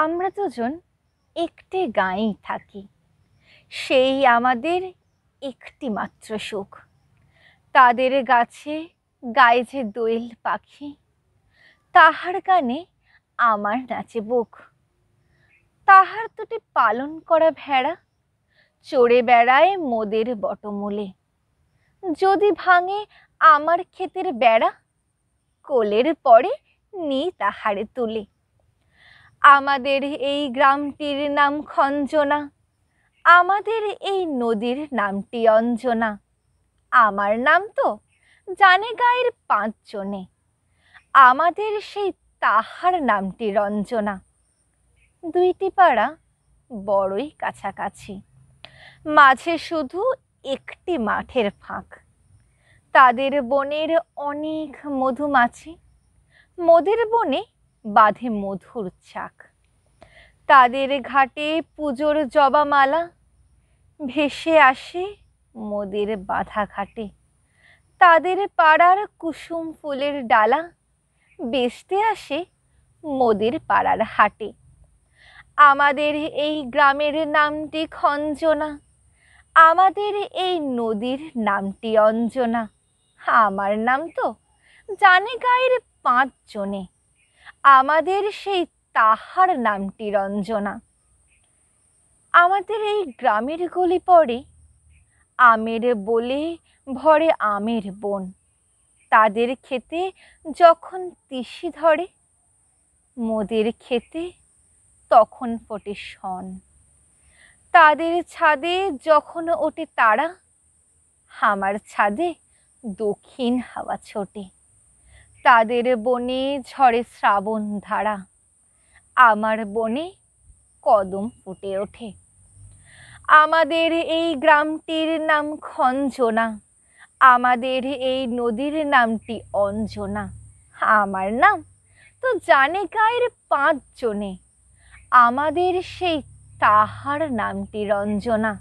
আমরা দুজন একটি গাঁয়েই থাকি, সেই আমাদের একটি মাত্র সুখ। তাদের গাছে গায়ে যে দোয়েল পাখি, তাহার গানে আমার নাচে বুক। তাহার দুটি পালন করা ভেড়া চড়ে বেড়ায় মোদের বটমূলে। যদি ভাঙে আমার ক্ষেতের বেড়া, কোলের পরে নি তাহারে তুলে। আমাদের এই গ্রামটির নাম খঞ্জনা, আমাদের এই নদীর নামটি অঞ্জনা। আমার নাম তো জানে গায়ের 5 জনে, আমাদের সেই তাহার নামটি রঞ্জনা। দুইটি পাড়া বড়ই কাছাকাছি, মাঝে শুধু একটি মাঠের ফাঁক। তাদের বনের অনেক মধুমাছি, মোদের বনে বাঁধে মধুর চাক। তাদের ঘাটে পুজোর জবামালা ভেসে আসে মোদের বাঁধা ঘাটে। তাদের পাড়ার কুসুম ফুলের ডালা বেচতে আসে মোদের পাড়ার হাটে। আমাদের এই গ্রামের নামটি খঞ্জনা, আমাদের এই নদীর নামটি অঞ্জনা। আমার নাম তো জানে গায়ের 5 জনে, আমাদের সেই তাহার নামটি রঞ্জনা। আমাদের এই গ্রামের গলি পড়ে আমের বলে ভরে আমের বন। তাদের খেতে যখন তিসি ধরে, মোদের খেতে তখন ফোটে শন। তাদের ছাদে যখন ওঠে তারা, আমার ছাদে দক্ষিণ হাওয়া ছোটে। তাদের বনে ঝরে শ্রাবণ ধারা, আমার বনে কদম ফুটে ওঠে। আমাদের এই গ্রামটির নাম খঞ্জনা, আমাদের এই নদীর নামটি অঞ্জনা। আমার নাম তো জানে গায়ের 5 জনে, আমাদের সেই তাহার নামটি রঞ্জনা।